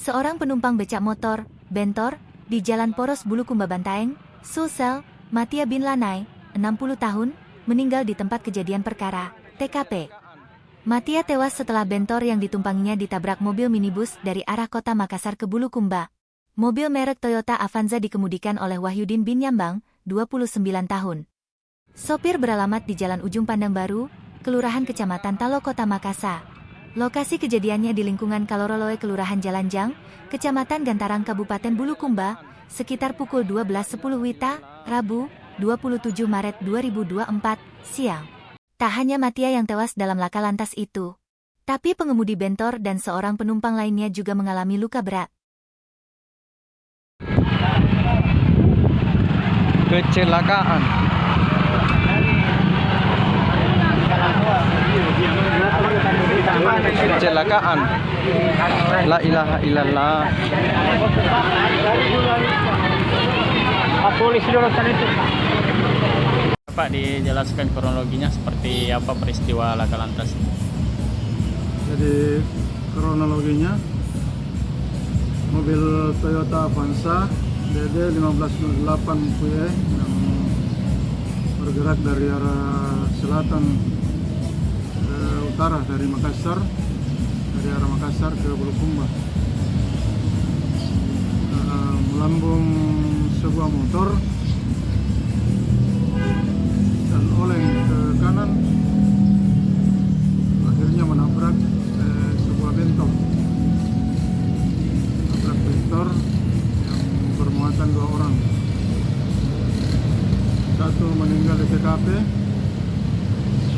Seorang penumpang becak motor, bentor, di Jalan Poros Bulukumba Bantaeng, Sulsel, Matia bin Lanai, 60 tahun, meninggal di tempat kejadian perkara, TKP. Matia tewas setelah bentor yang ditumpanginya ditabrak mobil minibus dari arah kota Makassar ke Bulukumba. Mobil merek Toyota Avanza dikemudikan oleh Wahyudin bin Nyambang, 29 tahun. Sopir beralamat di Jalan Ujung Pandang Baru, Kelurahan Kecamatan Talo, Kota Makassar. Lokasi kejadiannya di lingkungan Kaloroloe, Kelurahan Jalanjang, Kecamatan Gantarang, Kabupaten Bulukumba, sekitar pukul 12.10 WITA, Rabu, 27 Maret 2024, siang. Tak hanya Matia yang tewas dalam laka lantas itu, tapi pengemudi bentor dan seorang penumpang lainnya juga mengalami luka berat. Kecelakaan. Kecelakaan. La ilaha illallah. Polisi dorongkan itu. Pak, dijelaskan kronologinya seperti apa peristiwa laka lantas? Jadi kronologinya, mobil Toyota Avanza DD 1508 PE yang bergerak dari arah selatan ke utara dari arah Makassar ke Bulukumba, melambung sebuah motor dan oleng ke kanan, akhirnya menabrak sebuah bentor yang bermuatan 2 orang. Satu meninggal di TKP,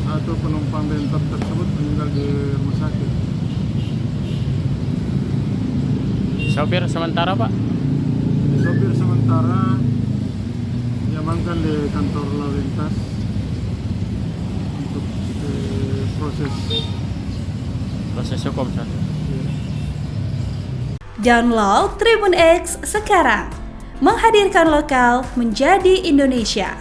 satu penumpang bentor tersebut meninggal di rumah sakit. Sopir sementara, Pak? Sopir sementara diamankan di kantor lalu lintas untuk proses hukum saja. Download Tribun X sekarang, menghadirkan lokal menjadi Indonesia.